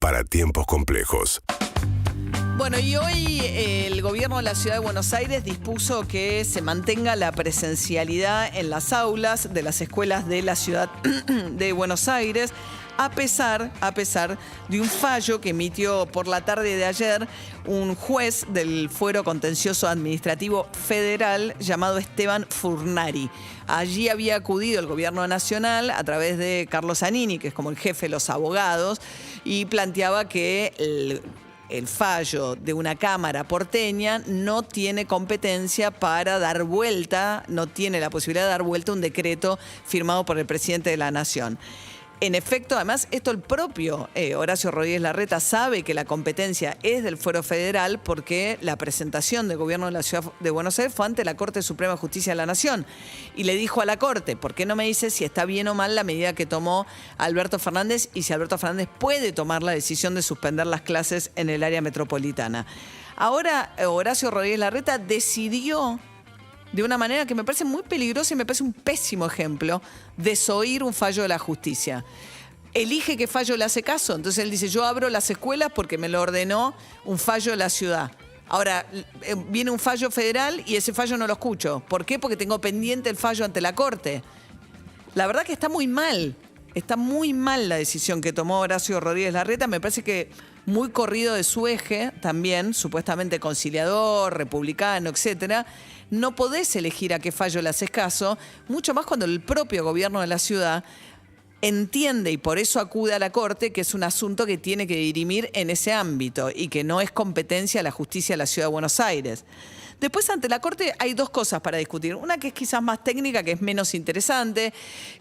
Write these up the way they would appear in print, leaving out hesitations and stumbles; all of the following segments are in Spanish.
para tiempos complejos. Bueno, y hoy el gobierno de la Ciudad de Buenos Aires dispuso que se mantenga la presencialidad en las aulas de las escuelas de la Ciudad de Buenos Aires, a pesar de un fallo que emitió por la tarde de ayer un juez del Fuero Contencioso Administrativo Federal llamado Esteban Furnari. Allí había acudido el gobierno nacional a través de Carlos Zanini, que es como el jefe de los abogados, y planteaba que el fallo de una Cámara porteña no tiene competencia para dar vuelta, no tiene la posibilidad de dar vuelta un decreto firmado por el presidente de la Nación. En efecto, además, esto el propio Horacio Rodríguez Larreta sabe que la competencia es del Fuero Federal porque la presentación del gobierno de la Ciudad de Buenos Aires fue ante la Corte Suprema de Justicia de la Nación. Y le dijo a la Corte, ¿por qué no me dice si está bien o mal la medida que tomó Alberto Fernández y si Alberto Fernández puede tomar la decisión de suspender las clases en el área metropolitana? Ahora, Horacio Rodríguez Larreta decidió, de una manera que me parece muy peligrosa y me parece un pésimo ejemplo, desoír un fallo de la justicia. Elige qué fallo le hace caso. Entonces él dice, yo abro las escuelas porque me lo ordenó un fallo de la ciudad. Ahora, viene un fallo federal y ese fallo no lo escucho. ¿Por qué? Porque tengo pendiente el fallo ante la Corte. La verdad que está muy mal. Está muy mal la decisión que tomó Horacio Rodríguez Larreta. Me parece que muy corrido de su eje, también, supuestamente conciliador, republicano, etcétera. No podés elegir a qué fallo le haces caso, mucho más cuando el propio gobierno de la ciudad entiende y por eso acude a la Corte que es un asunto que tiene que dirimir en ese ámbito y que no es competencia de la justicia de la Ciudad de Buenos Aires. Después, ante la Corte hay dos cosas para discutir. Una que es quizás más técnica, que es menos interesante,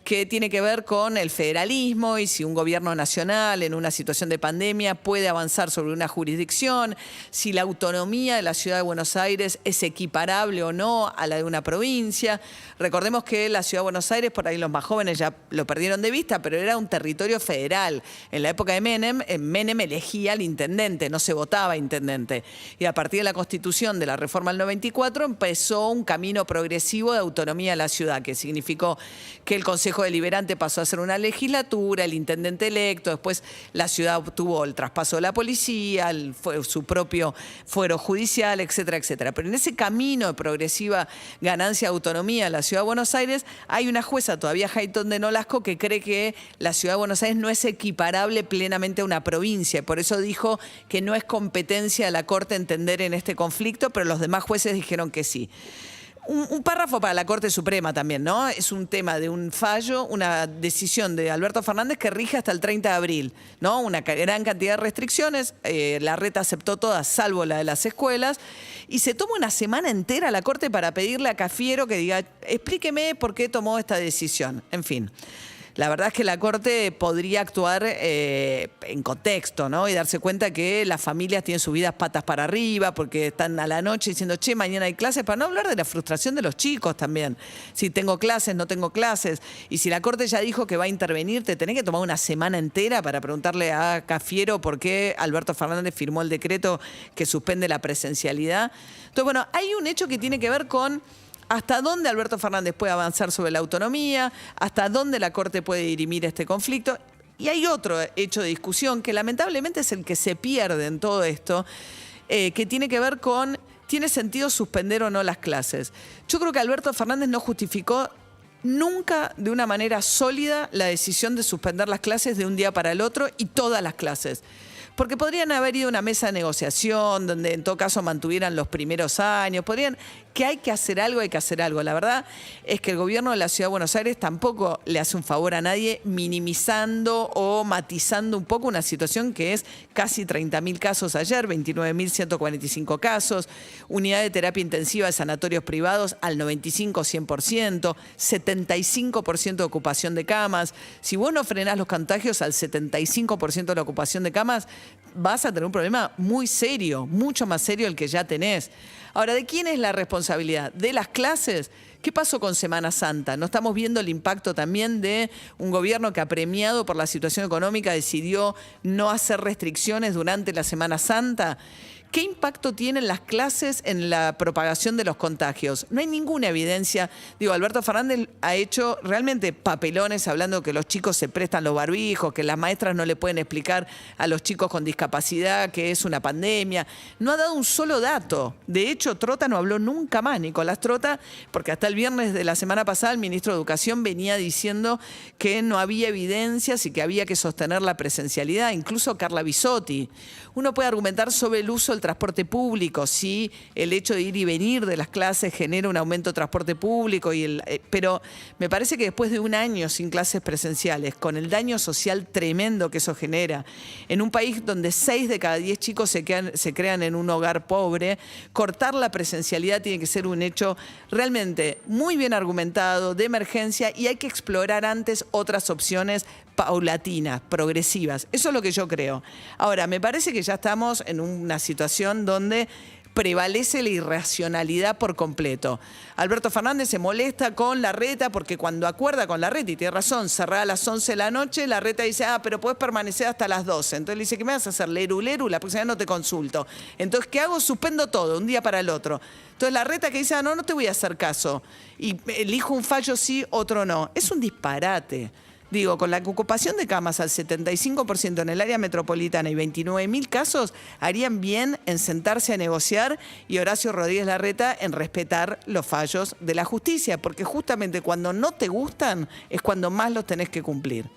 que tiene que ver con el federalismo y si un gobierno nacional en una situación de pandemia puede avanzar sobre una jurisdicción, si la autonomía de la Ciudad de Buenos Aires es equiparable o no a la de una provincia. Recordemos que la Ciudad de Buenos Aires, por ahí los más jóvenes ya lo perdieron de vista, pero era un territorio federal. En la época de Menem elegía al intendente, no se votaba intendente. Y a partir de la Constitución de la reforma del 94 empezó un camino progresivo de autonomía de la ciudad, que significó que el Consejo Deliberante pasó a ser una legislatura, el intendente electo, después la ciudad obtuvo el traspaso de la policía, su propio fuero judicial, etcétera, etcétera. Pero en ese camino de progresiva ganancia de autonomía de la Ciudad de Buenos Aires, hay una jueza todavía, Hayton de Nolasco, que cree que la Ciudad de Buenos Aires no es equiparable plenamente a una provincia. Por eso dijo que no es competencia de la Corte entender en este conflicto, pero los demás jueces dijeron que sí. Un párrafo para la Corte Suprema también, ¿no? Es un tema de un fallo, una decisión de Alberto Fernández que rige hasta el 30 de abril, ¿no? Una gran cantidad de restricciones, Larreta aceptó todas, salvo la de las escuelas, y se toma una semana entera la Corte para pedirle a Cafiero que diga, explíqueme por qué tomó esta decisión. En fin. La verdad es que la Corte podría actuar en contexto, ¿no? Y darse cuenta que las familias tienen sus vidas patas para arriba porque están a la noche diciendo, che, mañana hay clases, para no hablar de la frustración de los chicos también. Si tengo clases, no tengo clases. Y si la Corte ya dijo que va a intervenir, te tenés que tomar una semana entera para preguntarle a Cafiero por qué Alberto Fernández firmó el decreto que suspende la presencialidad. Entonces, bueno, hay un hecho que tiene que ver con hasta dónde Alberto Fernández puede avanzar sobre la autonomía, hasta dónde la Corte puede dirimir este conflicto. Y hay otro hecho de discusión que lamentablemente es el que se pierde en todo esto, que tiene que ver con, ¿tiene sentido suspender o no las clases? Yo creo que Alberto Fernández no justificó nunca de una manera sólida la decisión de suspender las clases de un día para el otro y todas las clases. Porque podrían haber ido a una mesa de negociación donde en todo caso mantuvieran los primeros años, que hay que hacer algo, hay que hacer algo. La verdad es que el gobierno de la Ciudad de Buenos Aires tampoco le hace un favor a nadie minimizando o matizando un poco una situación que es casi 30.000 casos ayer, 29.145 casos, unidad de terapia intensiva de sanatorios privados al 95-100%, 75% de ocupación de camas. Si vos no frenás los contagios al 75% de la ocupación de camas, vas a tener un problema muy serio, mucho más serio del que ya tenés. Ahora, ¿de quién es la responsabilidad? ¿De las clases? ¿Qué pasó con Semana Santa? ¿No estamos viendo el impacto también de un gobierno que, apremiado por la situación económica, decidió no hacer restricciones durante la Semana Santa? ¿Qué impacto tienen las clases en la propagación de los contagios? No hay ninguna evidencia. Digo, Alberto Fernández ha hecho realmente papelones hablando que los chicos se prestan los barbijos, que las maestras no le pueden explicar a los chicos con discapacidad que es una pandemia. No ha dado un solo dato. De hecho, Trota no habló nunca más, Nicolás Trota, porque hasta el viernes de la semana pasada el ministro de Educación venía diciendo que no había evidencias y que había que sostener la presencialidad. Incluso Carla Bisotti. Uno puede argumentar sobre el uso del transporte público, si el hecho de ir y venir de las clases genera un aumento de transporte público, pero me parece que después de un año sin clases presenciales, con el daño social tremendo que eso genera, en un país donde 6 de cada 10 chicos se crean en un hogar pobre, cortar la presencialidad tiene que ser un hecho realmente muy bien argumentado, de emergencia, y hay que explorar antes otras opciones paulatinas, progresivas. Eso es lo que yo creo. Ahora, me parece que ya estamos en una situación donde prevalece la irracionalidad por completo. Alberto Fernández se molesta con Larreta porque cuando acuerda con Larreta, y tiene razón, cerrada a las 11 de la noche, Larreta dice, pero podés permanecer hasta las 12. Entonces le dice, ¿qué me vas a hacer? Leru, la próxima vez no te consulto. Entonces, ¿qué hago? Suspendo todo, un día para el otro. Entonces Larreta que dice, no te voy a hacer caso. Y elijo un fallo sí, otro no. Es un disparate. Digo, con la ocupación de camas al 75% en el área metropolitana y 29.000 casos, harían bien en sentarse a negociar, y Horacio Rodríguez Larreta en respetar los fallos de la justicia, porque justamente cuando no te gustan es cuando más los tenés que cumplir.